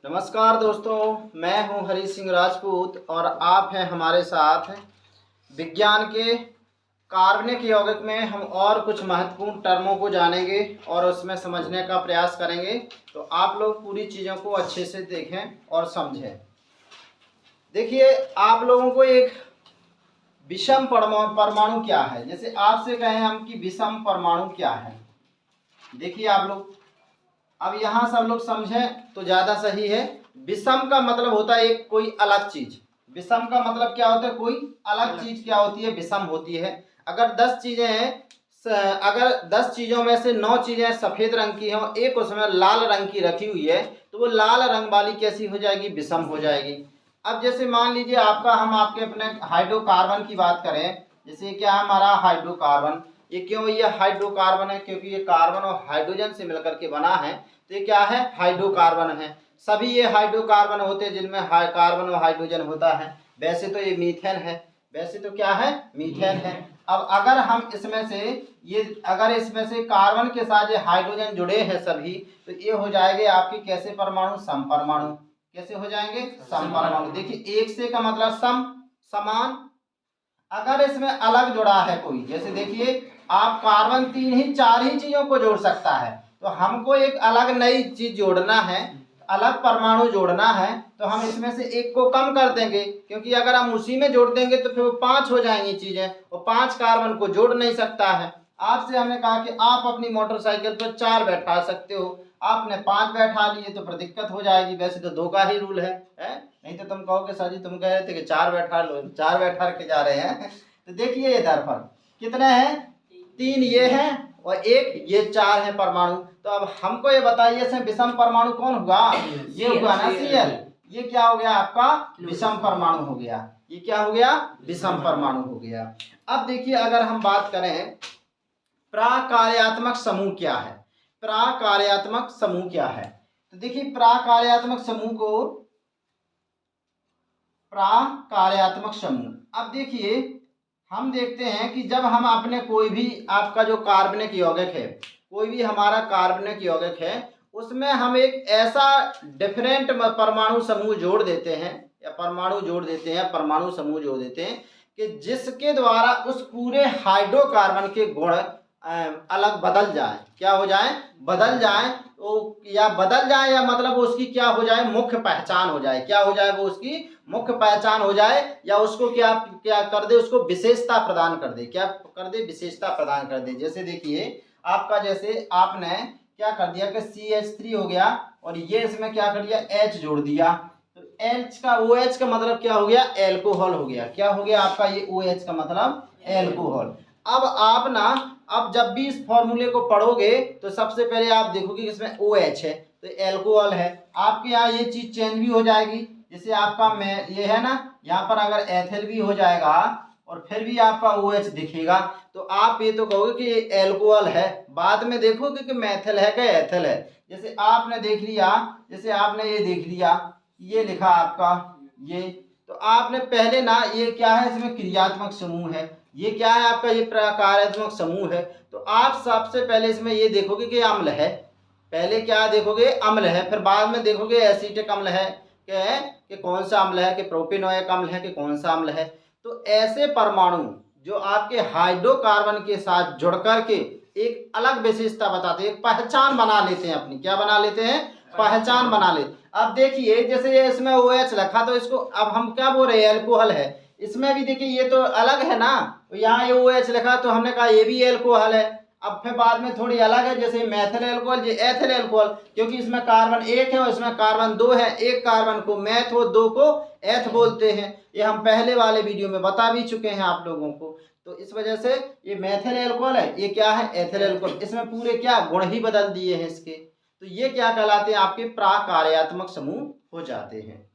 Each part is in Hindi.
नमस्कार दोस्तों, मैं हूं हरी सिंह राजपूत और आप हैं हमारे साथ। विज्ञान के कार्बनिक यौगिक में हम और कुछ महत्वपूर्ण टर्मों को जानेंगे और उसमें समझने का प्रयास करेंगे। तो आप लोग पूरी चीज़ों को अच्छे से देखें और समझें। देखिए, आप लोगों को एक विषम परमाणु क्या है, जैसे आपसे कहें हम कि विषम परमाणु क्या है। देखिए आप लोग, अब यहाँ सब लोग समझें तो ज़्यादा सही है। विषम का मतलब होता है एक कोई अलग चीज़। विषम का मतलब क्या होता है? कोई अलग चीज़ क्या होती है? विषम होती है। अगर 10 चीज़ें हैं, अगर 10 चीज़ों में से 9 चीज़ें सफ़ेद रंग की हों, एक उसमें लाल रंग की रखी हुई है, तो वो लाल रंग वाली कैसी हो जाएगी? विषम हो जाएगी। अब जैसे मान लीजिए हम आपके अपने हाइड्रोकार्बन की बात करें, जैसे क्या है हमारा हाइड्रोकार्बन। ये क्यों ये हाइड्रोकार्बन है? क्योंकि ये कार्बन और हाइड्रोजन से मिलकर के बना है, तो ये क्या है? हाइड्रोकार्बन है। सभी ये हाइड्रोकार्बन होते हैं जिनमें कार्बन और हाइड्रोजन होता है। वैसे तो ये मीथेन है, वैसे तो क्या है? मीथेन है। अब अगर इसमें से कार्बन के साथ ये हाइड्रोजन जुड़े हैं सभी, तो ये हो जाएंगे आपके कैसे परमाणु? सम परमाणु। कैसे हो जाएंगे? सम परमाणु। देखिए, एक से का मतलब सम, समान। अगर इसमें अलग जुड़ा है कोई, जैसे देखिए आप कार्बन 3 ही 4 ही चीजों को जोड़ सकता है, तो हमको एक अलग नई चीज जोड़ना है, अलग परमाणु जोड़ना है, तो हम इसमें से एक को कम कर देंगे, क्योंकि अगर हम उसी में जोड़ देंगे तो फिर वो 5 हो जाएंगी चीजें, और 5 कार्बन को जोड़ नहीं सकता है। आपसे हमने कहा कि आप अपनी मोटरसाइकिल पर 4 बैठा सकते हो, आपने 5 बैठा लिए तो फिर दिक्कत हो जाएगी। वैसे तो 2 का ही रूल है? नहीं तो तुम कहोगे सर जी तुम कह रहे थे कि 4 बैठा लो, 4 बैठा के जा रहे हैं। तो देखिए ये दरफल कितने हैं? 3 ये हैं और एक ये 4 है परमाणु। तो अब हमको ये बताइए इसमें विषम परमाणु कौन हुआ? ये हुआ ना Cl। ये क्या हो गया आपका? विषम परमाणु हो गया। ये क्या हो गया? विषम परमाणु हो गया। अब देखिए, अगर हम बात करें प्राकार्यात्मक समूह क्या है, प्राकार्यात्मक समूह क्या है, तो देखिए प्राकार्यात्मक समूह को, प्राकार्यात्मक समूह, अब देखिए हम देखते हैं कि जब हम अपने कोई भी आपका जो कार्बनिक यौगिक है, कोई भी हमारा कार्बनिक यौगिक है, उसमें हम एक ऐसा डिफरेंट परमाणु समूह जोड़ देते हैं, या परमाणु जोड़ देते हैं, परमाणु समूह जोड़ देते हैं कि जिसके द्वारा उस पूरे हाइड्रोकार्बन के गुण अलग बदल जाए। क्या हो जाए? बदल जाए। तो या बदल जाए या मतलब उसकी क्या हो जाए? मुख्य पहचान हो जाए। क्या हो जाए? वो उसकी मुख्य पहचान हो जाए, या उसको क्या क्या कर दे? उसको विशेषता प्रदान कर दे। क्या कर दे? विशेषता प्रदान कर दे। जैसे देखिए आपका, जैसे आपने क्या कर दिया कि CH3 हो गया और ये इसमें क्या कर दिया? H जोड़ दिया। तो H का OH का मतलब क्या हो गया? एल्कोहल हो गया। क्या हो गया आपका? ये OH का मतलब एल्कोहल। अब आप ना, अब जब भी इस फॉर्मूले को पढ़ोगे तो सबसे पहले आप देखोगे कि इसमें OH है तो एल्कोहल है। आपके यहाँ ये चीज चेंज भी हो जाएगी। जैसे आपका में ये है ना, यहाँ पर अगर एथिल भी हो जाएगा और फिर भी आपका OH दिखेगा, तो आप ये तो कहोगे कि ये एल्कोहल है। बाद में देखोगे कि मैथिल है कि एथिल है। जैसे आपने देख लिया, जैसे आपने ये देख लिया, ये लिखा आपका ये, तो आपने पहले ना, ये क्या है? इसमें क्रियात्मक समूह है। ये क्या है आपका? ये प्रकार्यात्मक समूह है। तो आप सबसे पहले इसमें ये देखोगे कि अम्ल है। पहले क्या देखोगे? अम्ल है। फिर बाद में देखोगे एसिटिक अम्ल है कि कौन सा अम्ल है, कि प्रोपेनोइक अम्ल है, कि कौन सा अम्ल है। तो ऐसे परमाणु जो आपके हाइड्रोकार्बन के साथ जुड़ करके एक अलग विशेषता बताते हैं, एक पहचान बना लेते हैं अपनी। क्या बना लेते हैं? पहचान बना लेते। अब देखिए, जैसे ये इसमें OH रखा, तो इसको अब हम क्या बोल रहे हैं? एल्कोहल है। इसमें भी देखिए ये तो अलग है ना, तो यहाँ ये OH लिखा तो हमने कहा ये भी एल्कोहल है। अब फिर बाद में थोड़ी अलग है, जैसे मैथिल एल्कोहल, ये एथिल एल्कोहल, क्योंकि इसमें कार्बन 1 है और इसमें कार्बन 2 है। एक कार्बन को मैथ और 2 को एथ बोलते हैं। ये हम पहले वाले वीडियो में बता भी चुके हैं आप लोगों को। तो इस वजह से ये मैथिल एल्कोहल है, ये क्या है? Ethyl alcohol. इसमें पूरे क्या गुण ही बदल दिए हैं इसके। तो ये क्या कहलाते हैं? आपके प्राकार्यात्मक समूह हो जाते हैं।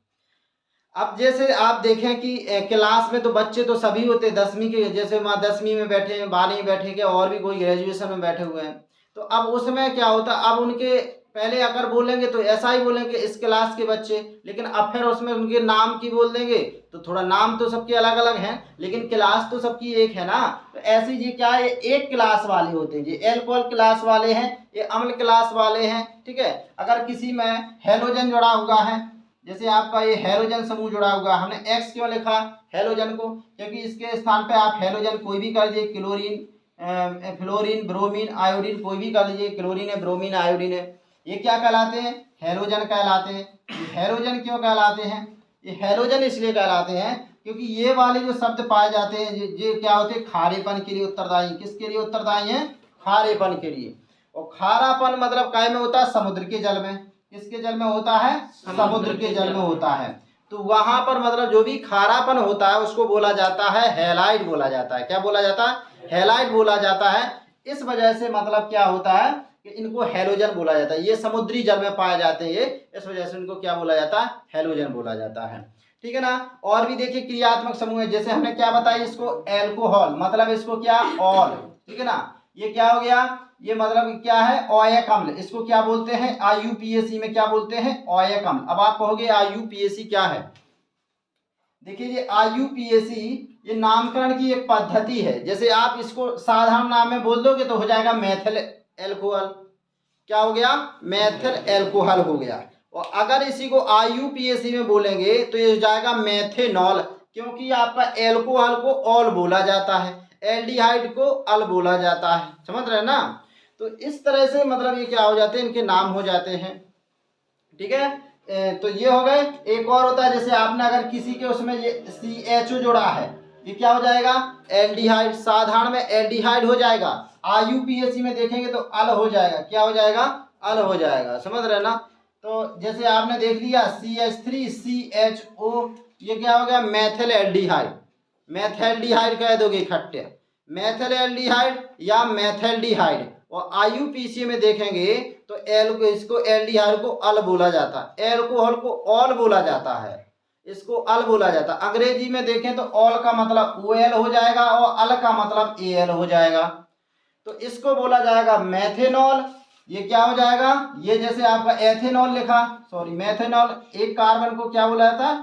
अब जैसे आप देखें कि क्लास में तो बच्चे तो सभी होते हैं 10वीं के, जैसे वहाँ 10वीं में बैठे हैं, 12वीं में बैठे हैं, और भी कोई ग्रेजुएशन में बैठे हुए हैं। तो अब उसमें क्या होता है? अब उनके पहले अगर बोलेंगे तो ऐसा ही बोलेंगे इस क्लास के बच्चे, लेकिन अब फिर उसमें उनके नाम की बोल देंगे तो थोड़ा नाम तो सबके अलग अलग हैं लेकिन क्लास तो सबकी एक है ना। तो ऐसे ये क्या है, एक क्लास वाले होते हैं, ये एल्कोहल क्लास वाले हैं, ये अम्ल क्लास वाले हैं। ठीक है, अगर किसी में हेलोजन जुड़ा हुआ है, जैसे आपका ये हेलोजन समूह जुड़ा हुआ है, हमने एक्स क्यों लिखा हेलोजन को, क्योंकि इसके स्थान पे आप हेलोजन कोई भी कर दीजिए, क्लोरीन, फ्लोरीन, ब्रोमीन, आयोडीन, कोई भी कर लीजिए, क्लोरीन है, ब्रोमीन, आयोडीन है, ये क्या कहलाते हैं, हेलोजन कहलाते हैं। ये हेलोजन क्यों कहलाते हैं, ये हेलोजन इसलिए कहलाते हैं क्योंकि ये वाले जो शब्द पाए जाते हैं ये क्या होते हैं, खारेपन के लिए उत्तरदायी। किसके लिए उत्तरदायी हैं, खारेपन के लिए। और खारापन मतलब काय में होता है, समुद्र के जल में। किसके जल में होता है, समुद्र के जल में होता है। तो वहां पर मतलब जो भी खारापन होता है उसको बोला जाता है हैलाइड बोला जाता है। क्या बोला जाता है, हैलाइड बोला जाता है। इस वजह से मतलब क्या होता है कि इनको हेलोजन बोला जाता है। ये समुद्री जल में पाए जाते हैं ये, इस वजह से इनको क्या बोला जाता है, हेलोजन बोला जाता है। ठीक है ना। और भी देखिए क्रियात्मक समूह है, जैसे हमने क्या बताया इसको एल्कोहल, मतलब इसको क्या ऑल। ठीक है ना, ये क्या हो गया, ये मतलब क्या है, ओएक अम्ल, इसको क्या बोलते हैं, आईयूपीएसी में क्या बोलते हैं, ओएक अम्ल। अब आप कहोगे आईयूपीएसी क्या है, देखिए ये आईयूपीएसी ये नामकरण की एक पद्धति है। जैसे आप इसको साधारण नाम में बोल दोगे तो हो जाएगा मेथिल एल्कोहल। क्या हो गया, मेथिल एल्कोहल हो गया। और अगर इसी को आईयूपीएसी में बोलेंगे तो ये हो जाएगा मेथेनॉल, क्योंकि आपका एल्कोहल को ऑल बोला जाता है, एल्डिहाइड को अल बोला जाता है। समझ रहे हैं ना। तो इस तरह से मतलब ये क्या हो जाते हैं, इनके नाम हो जाते हैं। ठीक है, तो ये हो गए। एक और होता है, जैसे आपने अगर किसी के उसमें ये CHO जोड़ा है, ये क्या हो जाएगा, एल्डिहाइड। साधारण में एल्डिहाइड हो जाएगा, आईयूपीएसी में देखेंगे तो अल हो जाएगा। क्या हो जाएगा, अल हो जाएगा। समझ रहे ना। तो जैसे आपने देख लिया CH3CHO, ये क्या हो गया, मैथिल एल्डिहाइड। मैथेल्डिहाइड कह दोगे इकट्ठे, मैथिल एल्डिहाइड या मैथेल्डिहाइड। और आईयूपीसी में देखेंगे तो इसको एल्डिहाइड को अल बोला जाता है, एल्कोहल को ऑल बोला जाता है, इसको अल बोला जाता है। अंग्रेजी में देखें तो ऑल का मतलब OL हो जाएगा और अल का मतलब AL हो जाएगा। तो इसको बोला जाएगा मेथेनॉल। ये क्या हो जाएगा, ये जैसे आपका एथेनॉल लिखा, सॉरी मेथेनॉल, एक कार्बन को क्या बोला जाता है,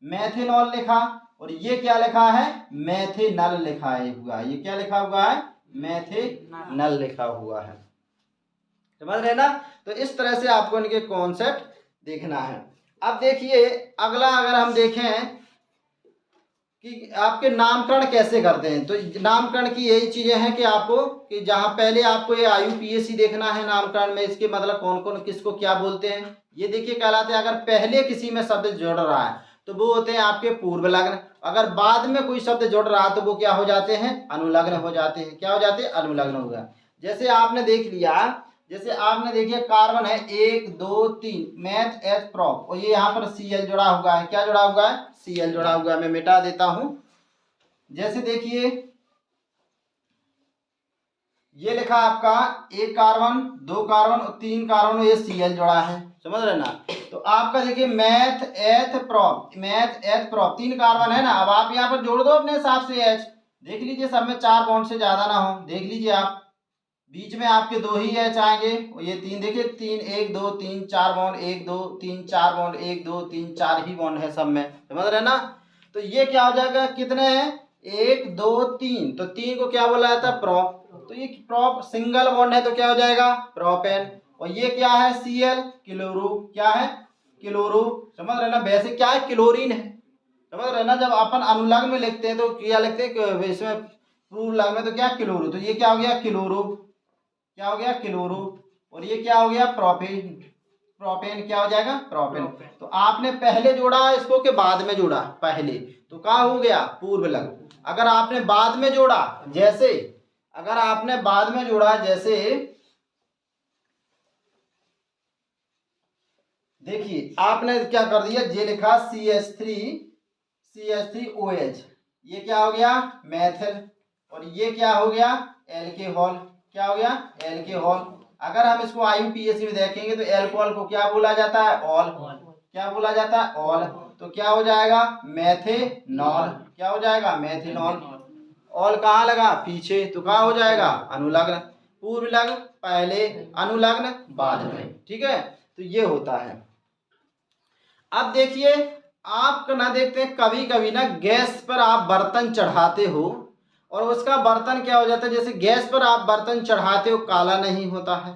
मेथेनॉल लिखा। और ये क्या लिखा है, मेथेनल लिखा है हुआ, ये क्या लिखा हुआ है, मेथेनल लिखा हुआ है। समझ रहे ना। तो इस तरह से आपको इनके कॉन्सेप्ट देखना है। अब देखिए अगला, अगर हम देखें कि आपके नामकरण कैसे करते हैं, तो नामकरण की यही चीजें हैं कि आपको, कि जहां पहले आपको ये आईयूपीएसी देखना है, नामकरण में इसके मतलब कौन कौन किसको क्या बोलते हैं, ये देखिए कहलाते हैं। अगर पहले किसी में शब्द जुड़ रहा है तो वो होते हैं आपके पूर्व लग्न, अगर बाद में कोई शब्द जुड़ रहा है तो वो क्या हो जाते हैं, अनुलग्न हो जाते हैं। क्या हो जाते हैं, अनुलग्न हो गया। जैसे आपने देख लिया, जैसे आपने देखिए कार्बन है 1 2 3, मैथ एथ प्रॉप, और ये यहाँ पर Cl जुड़ा हुआ है। क्या जुड़ा हुआ है, Cl जुड़ा हुआ है। मैं मिटा देता हूं। जैसे देखिए ये लिखा आपका 1 कार्बन 2 कार्बन और 3 कार्बन, ये Cl जुड़ा है। समझ रहे ना। तो आपका देखिए मैथ एथ प्रॉप, मैथ एथ प्रॉप 3 कार्बन है ना। अब आप यहाँ पर जोड़ दो अपने हिसाब से H, देख लीजिए सब में 4 बॉन्ड से ज्यादा ना हो, देख लीजिए आप, बीच में आपके 2 ही H आएंगे। और ये 3 देखिए, 3 1 2 3 4 बॉन्ड, 1 2 3 4 बॉन्ड, 1 2 3 4 ही बॉन्ड है सब में। समझ रहे ना। तो ये क्या हो जाएगा, कितने हैं, 1 2 3, तो 3 को क्या बोला जाता है, प्रॉप। तो ये प्रॉप सिंगल बॉन्ड है तो क्या हो जाएगा, प्रोपेन। और ये क्या है, Cl, क्लोरो। क्या है, क्लोरो। समझ रहे ना। वैसे क्या है, क्लोरीन है। समझ रहे ना। जब अपन अनुलग्न में लिखते हैं तो क्या लिखते हैं, इसमें पूर्व लग्न में तो क्या, क्लोरो। तो ये क्या हो गया, क्लोरो। क्या हो गया, क्लोरो। और ये क्या हो गया, प्रोपेन। प्रोपेन क्या हो जाएगा, प्रोपेन। तो आपने पहले जोड़ा इसको के बाद में जोड़ा, पहले तो क्या हो गया, पूर्व लग्न। अगर आपने बाद में जोड़ा, जैसे अगर आपने बाद में जोड़ा, जैसे देखिए आपने क्या कर दिया, जे लिखा CH3OH, ये क्या हो गया, मैथिल। और ये क्या हो गया, एल्कोहल। क्या हो गया, एल्कोहल। अगर हम इसको आईयूपीएसी में देखेंगे तो एल्कोहल को क्या बोला जाता है, ऑल। क्या बोला जाता है, ऑल। तो क्या हो जाएगा, मेथेनॉल। क्या हो जाएगा, मेथेनॉल। ऑल कहाँ लगा, पीछे, तो कहाँ हो जाएगा, अनुलग्न। पूर्व लग्न पहले, अनुलग्न बाद में। ठीक है, तो ये होता है। अब देखिए आप ना देखते हैं कभी कभी ना गैस पर आप बर्तन चढ़ाते हो और उसका बर्तन क्या हो जाता है, जैसे गैस पर आप बर्तन चढ़ाते हो काला नहीं होता है,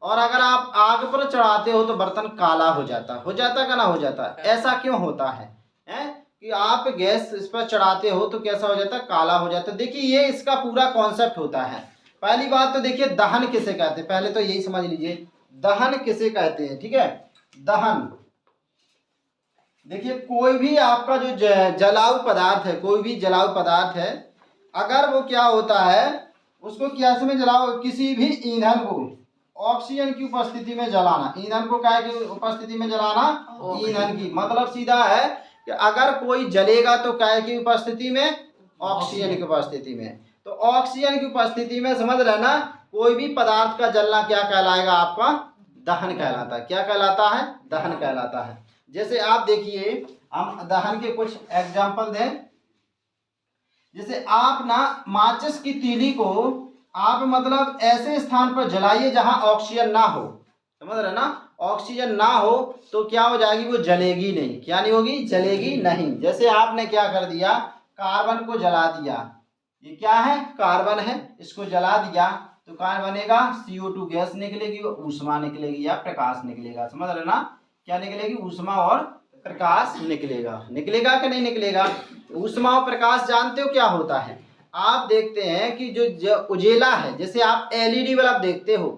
और अगर आप आग पर चढ़ाते हो तो बर्तन काला हो जाता का ना हो जाता है। ऐसा क्यों होता है कि आप गैस इस पर चढ़ाते हो तो कैसा हो जाता है, काला हो जाता है। देखिए ये इसका पूरा कॉन्सेप्ट होता है। पहली बात तो देखिए दहन किसे कहते हैं, पहले तो यही समझ लीजिए दहन किसे कहते हैं। ठीक है, दहन देखिए कोई भी आपका जो जलाऊ पदार्थ है, कोई भी जलाऊ पदार्थ है, अगर वो क्या होता है उसको क्या में जलाओ, किसी भी ईंधन को ऑक्सीजन की उपस्थिति में जलाना, ईंधन को क्या की उपस्थिति में जलाना, ईंधन की मतलब सीधा है कि अगर कोई जलेगा तो क्या की उपस्थिति में, ऑक्सीजन की उपस्थिति में। तो ऑक्सीजन की उपस्थिति में समझ रहे ना, कोई भी पदार्थ का जलना क्या कहलाएगा, आपका दहन कहलाता है। क्या कहलाता है, दहन कहलाता है। जैसे आप देखिए हम दहन के कुछ एग्जाम्पल दें, जैसे आप ना माचिस की तीली को आप मतलब ऐसे स्थान पर जलाइए जहां ऑक्सीजन ना हो, समझ रहे ना, ऑक्सीजन ना हो तो क्या हो जाएगी, वो जलेगी नहीं। क्या नहीं होगी, जलेगी नहीं। जैसे आपने क्या कर दिया, कार्बन को जला दिया, ये क्या है, कार्बन है, इसको जला दिया तो क्या बनेगा, CO2 गैस निकलेगी, ऊष्मा निकलेगी या प्रकाश निकलेगा। समझ रहे ना, क्या निकलेगी, ऊष्मा और प्रकाश निकलेगा। निकलेगा कि नहीं निकलेगा। ऊष्मा और प्रकाश जानते हो क्या होता है, आप देखते हैं कि जो उजेला है, जैसे आप LED बल्ब देखते हो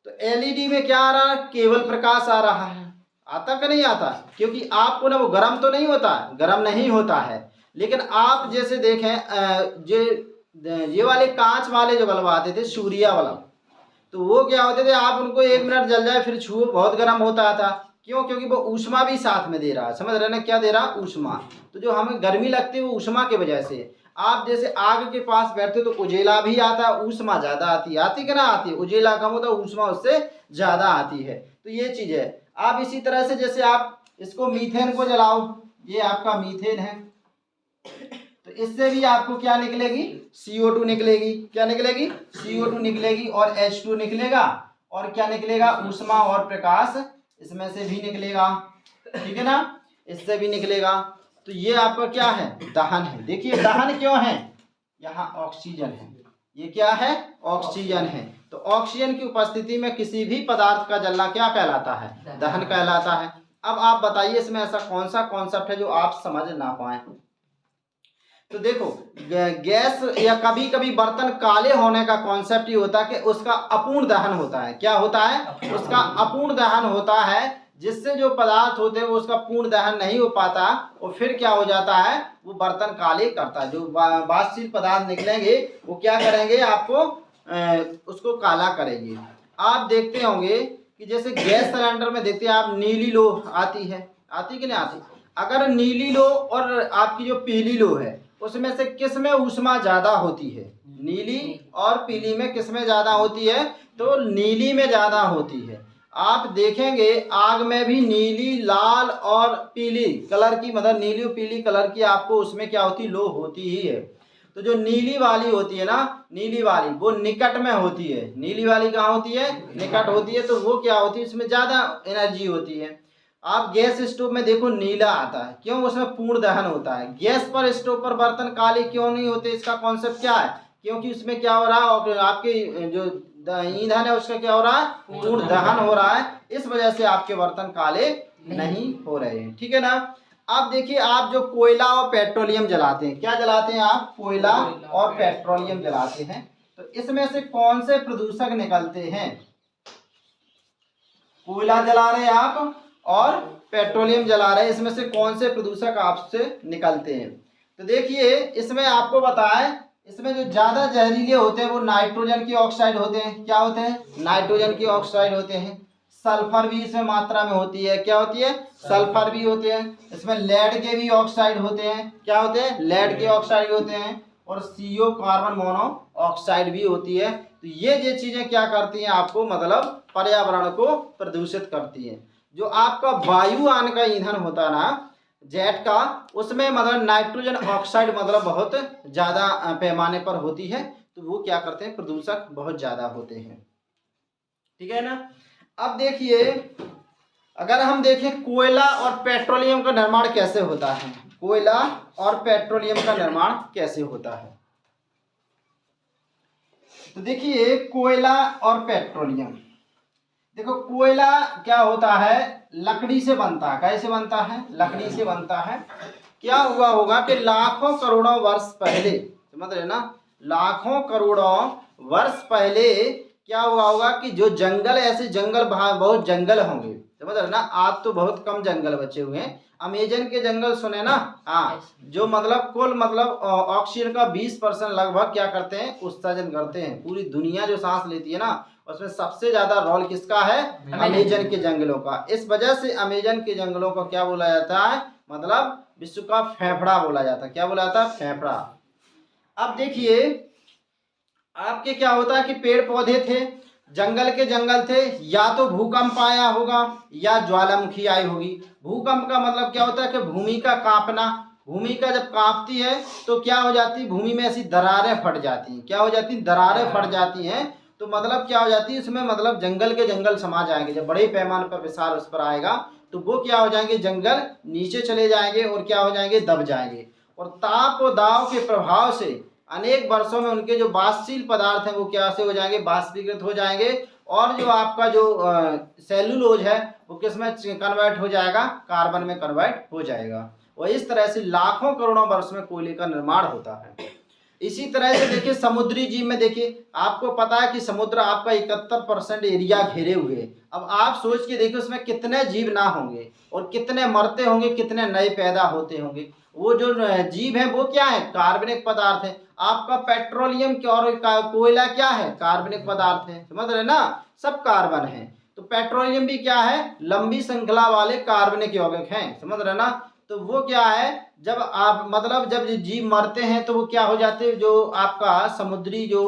तो LED में क्या आ रहा है, केवल प्रकाश आ रहा है। आता कि नहीं आता, क्योंकि आपको ना वो गर्म तो नहीं होता, गर्म नहीं होता है। लेकिन आप जैसे देखें ये वाले कांच वाले जो बल्ब आते थे, सूर्या बल्ब, तो वो क्या होते थे, आप उनको 1 मिनट जल जाए फिर छुओ, बहुत गर्म होता था। क्यों, क्योंकि वो ऊष्मा भी साथ में दे रहा है। समझ रहे ना, क्या दे रहा, ऊष्मा। तो जो हमें गर्मी लगती है वो ऊष्मा की वजह से। आप जैसे आग के पास बैठते हो तो उजेला भी आता है, ऊष्मा ज्यादा आती है, आती कि ना आती है, उजेला कम होता है, ऊष्मा उससे ज्यादा आती है। तो ये चीज है। आप इसी तरह से जैसे आप इसको मीथेन को जलाओ, ये आपका मीथेन है, तो इससे भी आपको क्या निकलेगी, CO2 निकलेगी। क्या निकलेगी, CO2 निकलेगी और H2 निकलेगा, और क्या निकलेगा, ऊष्मा और प्रकाश इसमें से भी निकलेगा। ठीक है ना, इससे भी निकलेगा। तो ये आपका क्या है, दहन है। देखिए दहन क्यों है, यहाँ ऑक्सीजन है, ये क्या है, ऑक्सीजन है। तो ऑक्सीजन की उपस्थिति में किसी भी पदार्थ का जलना क्या कहलाता है, दहन कहलाता है। अब आप बताइए इसमें ऐसा कौन सा कॉन्सेप्ट है जो आप समझ ना पाए। तो देखो गैस या कभी कभी बर्तन काले होने का कॉन्सेप्ट ही होता है कि उसका अपूर्ण दहन होता है। क्या होता है, उसका अपूर्ण दहन होता है, जिससे जो पदार्थ होते हैं वो उसका पूर्ण दहन नहीं हो पाता और फिर क्या हो जाता है, वो बर्तन काले करता है। जो वाष्पशील पदार्थ निकलेंगे वो क्या करेंगे, आपको उसको काला करेंगे। आप देखते होंगे कि जैसे गैस सिलेंडर में देखते हैं आप, नीली लो आती है, आती कि नहीं आती। अगर नीली लो और आपकी जो पीली लो है, उसमें से किस में ऊष्मा ज्यादा होती है, नीली और पीली में किस में ज्यादा होती है, तो नीली में ज्यादा होती है। आप देखेंगे आग में भी नीली, लाल और पीली कलर की, मतलब नीली और पीली कलर की आपको उसमें क्या होती, लो होती ही है। तो जो नीली वाली होती है ना, नीली वाली वो निकट में होती है। नीली वाली कहाँ होती है, निकट होती है। तो वो क्या होती है, उसमें ज्यादा एनर्जी होती है। आप गैस स्टोव में देखो नीला आता है, क्यों, उसमें पूर्ण दहन होता है। गैस पर स्टोव पर बर्तन काले क्यों नहीं होते, इसका कॉन्सेप्ट क्या है, क्योंकि उसमें क्या हो रहा है, और आपके जो ईंधन है उसका क्या हो रहा है, पूर्ण दहन हो रहा है। इस वजह से आपके बर्तन काले नहीं हो रहे हैं। ठीक है ना। अब देखिए आप जो कोयला और पेट्रोलियम जलाते हैं, क्या जलाते हैं आप, कोयला और पेट्रोलियम जलाते हैं, तो इसमें से कौन से प्रदूषक निकलते हैं। कोयला जला रहे हैं आप और पेट्रोलियम जला रहे हैं, इसमें से कौन से प्रदूषक आपसे निकलते हैं। तो देखिए इसमें आपको बताएं, इसमें जो ज्यादा जहरीले होते हैं वो नाइट्रोजन की ऑक्साइड होते हैं। क्या होते हैं, नाइट्रोजन की ऑक्साइड होते हैं। सल्फर भी इसमें मात्रा में होती है। क्या होती है, सल्फर भी होते हैं। इसमें लेड के भी ऑक्साइड होते हैं। क्या होते हैं, लेड के ऑक्साइड होते हैं। और CO कार्बन मोनोऑक्साइड भी होती है। तो ये चीजें क्या करती हैं, आपको मतलब पर्यावरण को प्रदूषित करती है। जो आपका वायुयान का ईंधन होता है ना, जेट का, उसमें मतलब नाइट्रोजन ऑक्साइड मतलब बहुत ज्यादा पैमाने पर होती है। तो वो क्या करते हैं, प्रदूषक बहुत ज्यादा होते हैं। ठीक है ना। अब देखिए अगर हम देखें कोयला और पेट्रोलियम का निर्माण कैसे होता है, कोयला और पेट्रोलियम का निर्माण कैसे होता है, तो देखिए कोयला और पेट्रोलियम, देखो कोयला क्या होता है, लकड़ी से बनता है। कैसे बनता है, लकड़ी से बनता है। क्या हुआ होगा कि लाखों करोड़ों वर्ष पहले, समझ रहे ना, लाखों करोड़ों वर्ष पहले क्या हुआ होगा कि जो जंगल, ऐसे जंगल बहुत जंगल होंगे, समझ रहे ना, आज तो बहुत कम जंगल बचे हुए हैं। अमेजन के जंगल सुने ना, हाँ, जो मतलब कुल मतलब ऑक्सीजन का 20% लगभग क्या करते हैं, उत्सर्जन करते हैं। पूरी दुनिया जो सांस लेती है ना, उसमें सबसे ज्यादा रोल किसका है, अमेजन के जंगलों का। इस वजह से अमेजन के जंगलों को क्या बोला जाता है, मतलब विश्व का फेफड़ा बोला जाता है। क्या बोला जाता है, फेफड़ा। अब देखिए आपके क्या होता है कि पेड़ पौधे थे, जंगल के जंगल थे, या तो भूकंप आया होगा या ज्वालामुखी आई होगी। भूकंप का मतलब क्या होता है कि भूमि का कांपना, भूमि का जब कांपती है तो क्या हो जाती है, भूमि में ऐसी दरारें फट जाती हैं। क्या हो जाती है, दरारें फट जाती हैं। तो मतलब क्या हो जाती है, इसमें मतलब जंगल के जंगल समा जाएंगे। जब बड़े पैमाने पर विशाल उस पर आएगा तो वो क्या हो जाएंगे, जंगल नीचे चले जाएंगे और क्या हो जाएंगे, दब जाएंगे। और ताप और दाव के प्रभाव से अनेक वर्षों में उनके जो बाष्पशील पदार्थ हैं वो क्या से हो जाएंगे, बाष्पीकृत हो जाएंगे। और जो आपका जो सेलुलोज है वो किस में कन्वर्ट हो जाएगा, कार्बन में कन्वर्ट हो जाएगा। और इस तरह से लाखों करोड़ों वर्ष में कोयले का निर्माण होता है। इसी तरह से देखिए समुद्री जीव में, देखिए आपको पता है कि समुद्र आपका 71% एरिया घेरे हुए है। अब आप सोच के देखिए उसमें कितने जीव ना होंगे और कितने मरते होंगे, कितने नए पैदा होते होंगे। वो जो जीव है वो क्या है, कार्बनिक पदार्थ है। आपका पेट्रोलियम और कोयला क्या है, कार्बनिक पदार्थ है। समझ रहे ना, सब कार्बन है। तो पेट्रोलियम भी क्या है, लंबी श्रृंखला वाले कार्बनिक यौगिक हैं। समझ रहे ना। तो वो क्या है, जब आप मतलब जब जीव मरते हैं तो वो क्या हो जाते हैं, जो आपका समुद्री जो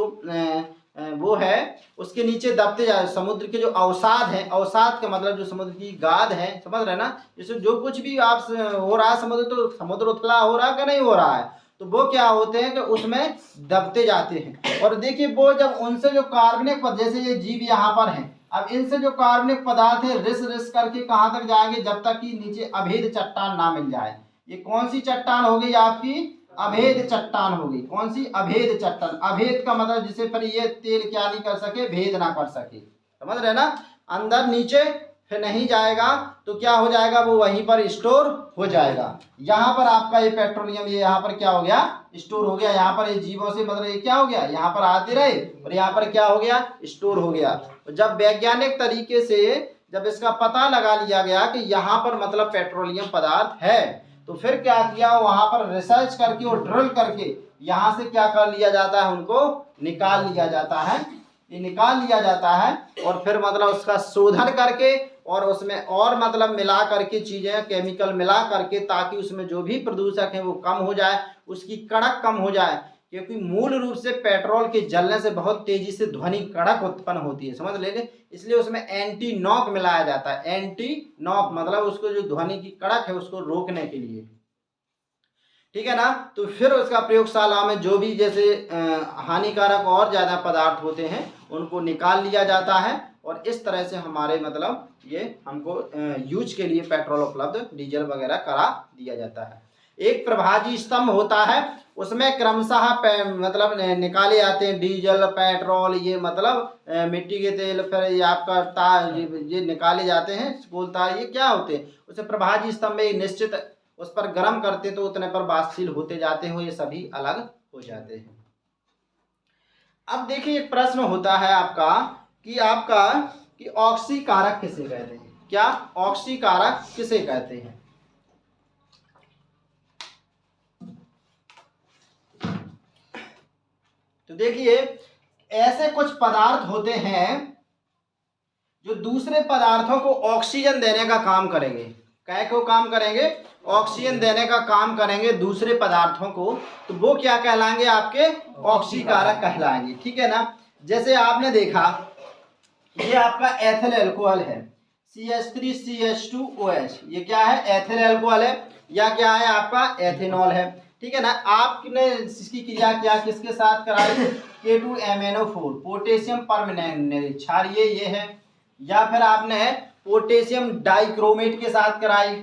वो है उसके नीचे दबते जाए। समुद्र के जो अवसाद है, अवसाद का मतलब जो समुद्र की गाद है, समझ रहे ना, जैसे जो कुछ भी आप हो रहा है समुद्र, तो समुद्र उथला हो रहा है कि नहीं हो रहा है, तो वो क्या होते हैं कि उसमें दबते जाते हैं। और देखिए वो जब उनसे जो कार्बनिक पद, जैसे ये जीव यहाँ पर हैं, अब इनसे जो कार्बनिक पदार्थ है रिस रिस करके कहाँ तक जाएंगे, जब तक कि नीचे अभेद चट्टान ना मिल जाए। ये कौन सी चट्टान हो गई आपकी, अभेद चट्टान हो गई। कौन सी, अभेद चट्टान। अभेद का मतलब जिसे पर ये तेल क्या नहीं कर सके, भेद ना कर सके। समझ रहे ना, अंदर नीचे फिर नहीं जाएगा तो क्या हो जाएगा, वो वहीं पर स्टोर हो जाएगा। यहाँ पर आपका ये पेट्रोलियम ये यहाँ पर क्या हो गया, स्टोर हो गया। यहाँ पर ये जीवों से मतलब ये क्या हो गया, यहाँ पर आते रहे और यहाँ पर क्या हो गया, स्टोर हो गया। तो जब वैज्ञानिक तरीके से जब इसका पता लगा लिया गया कि यहाँ पर मतलब पेट्रोलियम पदार्थ है, तो फिर क्या किया, वहां पर रिसर्च करके और ड्रिल करके यहाँ से क्या कर लिया जाता है, उनको निकाल लिया जाता है। ये निकाल लिया जाता है और फिर मतलब उसका शोधन करके और उसमें और मतलब मिला करके चीजें, केमिकल मिला करके, ताकि उसमें जो भी प्रदूषक है वो कम हो जाए, उसकी कड़क कम हो जाए। क्योंकि मूल रूप से पेट्रोल के जलने से बहुत तेजी से ध्वनि कड़क उत्पन्न होती है, समझ लेंगे। इसलिए उसमें एंटी नॉक मिलाया जाता है। एंटी नॉक मतलब उसको जो ध्वनि की कड़क है उसको रोकने के लिए, ठीक है ना। तो फिर उसका प्रयोगशाला में जो भी जैसे हानिकारक और ज्यादा पदार्थ होते हैं उनको निकाल लिया जाता है। और इस तरह से हमारे मतलब ये हमको यूज के लिए पेट्रोल उपलब्ध, डीजल वगैरह करा दिया जाता है। एक प्रभाजी स्तंभ होता है, उसमें क्रमशः मतलब निकाले जाते हैं डीजल, पेट्रोल, ये मतलब मिट्टी के तेल, फिर ये आपका तार, ये निकाले जाते हैं स्कूल तार, ये क्या होते हैं, उसे प्रभाजी स्तंभ में निश्चित उस पर गर्म करते तो उतने पर बाष्पशील होते जाते हो, ये सभी अलग हो जाते हैं। अब देखिए एक प्रश्न होता है आपका कि ऑक्सीकारक किसे कहते हैं, क्या ऑक्सीकारक किसे कहते हैं। तो देखिए ऐसे कुछ पदार्थ होते हैं जो दूसरे पदार्थों को ऑक्सीजन देने का काम करेंगे। क्या को काम करेंगे, ऑक्सीजन देने का काम करेंगे दूसरे पदार्थों को, तो वो क्या कहलाएंगे, आपके ऑक्सीकारक कहलाएंगे, ठीक है ना। जैसे आपने देखा ये आपका एथिल अल्कोहल है, CH3CH2OH, ये क्या है, एथिल अल्कोहल है, या क्या है आपका एथेनॉल है, ठीक है ना। आपने इसकी क्रिया क्या किसके साथ कराई, K2MnO4 पोटेशियम परमैंगनेट क्षारीय ये है, या फिर आपने पोटेशियम डाइक्रोमेट के साथ कराई,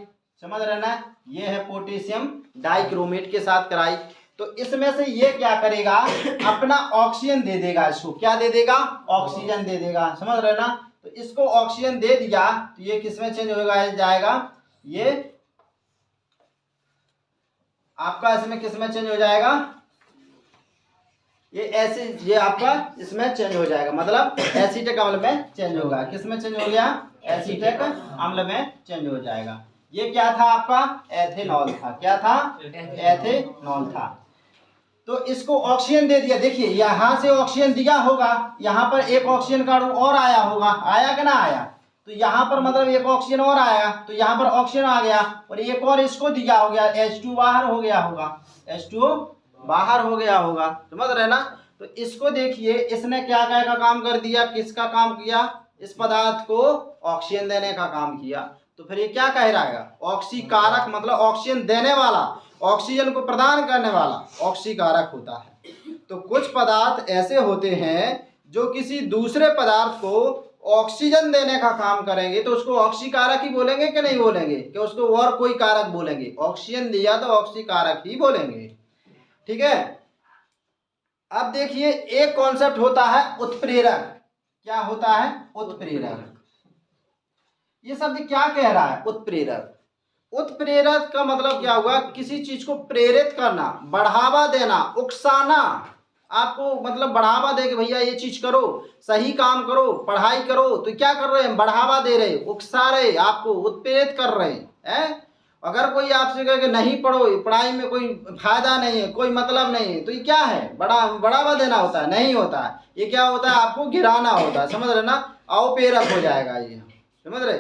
समझ रहे ना, ये है पोटेशियम डाइक्रोमेट के साथ कराई। तो इसमें से ये क्या करेगा, अपना ऑक्सीजन दे देगा, इसको क्या दे देगा, ऑक्सीजन दे देगा, समझ रहे ना। तो इसको ऑक्सीजन दे दिया तो ये किसमें चेंज होगा जाएगा, ये आपका इसमें किसमें चेंज हो जाएगा, ये एसिड, ये आपका इसमें चेंज हो जाएगा, मतलब एसिटिक अम्ल में चेंज होगा। किसमें चेंज हो गया, एसिटिक अम्ल में चेंज हो जाएगा। ये क्या था आपका, एथेनॉल था, क्या था, एथेनॉल था। तो इसको ऑक्सीजन दे दिया, देखिए यहाँ से ऑक्सीजन दिया होगा, यहाँ पर एक ऑक्सीजन का अणु और आया होगा, आया कि ना आया, तो यहाँ पर मतलब एक ऑक्सीजन और आया, तो यहाँ पर ऑक्सीजन आ गया और एक और इसको दिया हो गया, H2 बाहर हो गया होगा, H2 बाहर हो गया होगा, समझ रहे ना। तो इसको देखिए, इसने क्या क्या का काम कर दिया, किसका काम किया, इस पदार्थ को ऑक्सीजन देने का काम किया। तो फिर ये क्या कह रहा है, ऑक्सीकारक, मतलब ऑक्सीजन देने वाला, ऑक्सीजन को प्रदान करने वाला ऑक्सीकारक होता है। तो कुछ पदार्थ ऐसे होते हैं जो किसी दूसरे पदार्थ को ऑक्सीजन देने का काम करेंगे, तो उसको ऑक्सीकारक ही बोलेंगे कि नहीं बोलेंगे, कि उसको और कोई कारक बोलेंगे, ऑक्सीजन दिया तो ऑक्सीकारक ही बोलेंगे, ठीक है। अब देखिए, एक कॉन्सेप्ट होता है उत्प्रेरक, क्या होता है, उत्प्रेरक। ये शब्द क्या कह रहा है, उत्प्रेरक। उत्प्रेरक का मतलब क्या हुआ, किसी चीज को प्रेरित करना, बढ़ावा देना, उकसाना, आपको मतलब बढ़ावा दे कि भैया ये चीज करो, सही काम करो, पढ़ाई करो, तो क्या कर रहे हैं, बढ़ावा दे रहे, उकसा रहे, आपको उत्प्रेरित कर रहे हैं। अगर कोई आपसे कहे कि नहीं पढ़ो, पढ़ाई में कोई फायदा नहीं है, कोई मतलब नहीं है, तो ये क्या है, बढ़ावा देना होता है, नहीं होता है, ये क्या होता है, आपको गिराना होता है, समझ रहे ना, अवप्रेरक हो जाएगा ये, समझ रहे।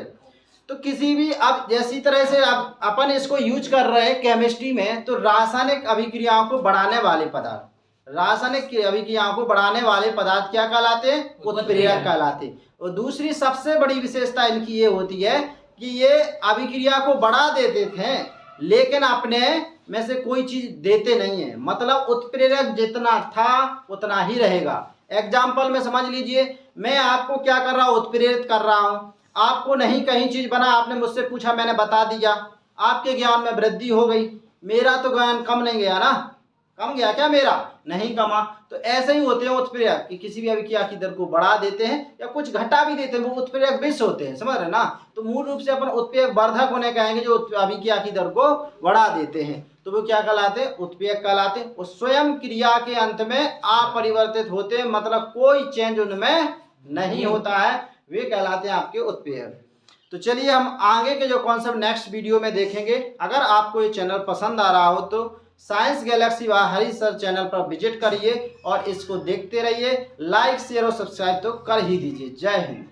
तो किसी भी, अब जैसी तरह से अब अपन इसको यूज कर रहे हैं केमिस्ट्री में, तो रासायनिक अभिक्रियाओं को बढ़ाने वाले पदार्थ, रासायनिक अभिक्रियाओं को बढ़ाने वाले पदार्थ क्या कहलाते हैं, उत्प्रेरक कहलाते। और दूसरी सबसे बड़ी विशेषता इनकी ये होती है कि ये अभिक्रिया को बढ़ा देते थे, लेकिन अपने में से कोई चीज देते नहीं है, मतलब उत्प्रेरक जितना था उतना ही रहेगा। एग्जाम्पल में समझ लीजिए, मैं आपको क्या कर रहा हूँ, उत्प्रेरित कर रहा हूँ, आपको नहीं कहीं चीज बना, आपने मुझसे पूछा, मैंने बता दिया, आपके ज्ञान में वृद्धि हो गई, मेरा तो ज्ञान कम नहीं गया ना, कम गया क्या, मेरा नहीं कमा। तो ऐसे ही होते हैं उत्प्रेरक, कि किसी भी अभिक्रिया की दर को बढ़ा देते हैं या कुछ घटा भी देते हैं, वो उत्प्रेरक विष होते हैं, समझ रहे ना। तो मूल रूप से अपन उत्प्रेरक वर्धक होने कहेंगे जो अभिक्रिया की दर को बढ़ा देते हैं, तो वो क्या कहलाते हैं, उत्प्रेरक कहलाते हैं। और स्वयं क्रिया के अंत में अपरिवर्तित होते हैं, मतलब कोई चेंज उनमें नहीं होता है, वे कहलाते हैं आपके उत्प्रेरक। तो चलिए हम आगे के जो कॉन्सेप्ट नेक्स्ट वीडियो में देखेंगे। अगर आपको ये चैनल पसंद आ रहा हो तो साइंस गैलेक्सी व हरी सर चैनल पर विजिट करिए और इसको देखते रहिए, लाइक शेयर और सब्सक्राइब तो कर ही दीजिए। जय हिंद।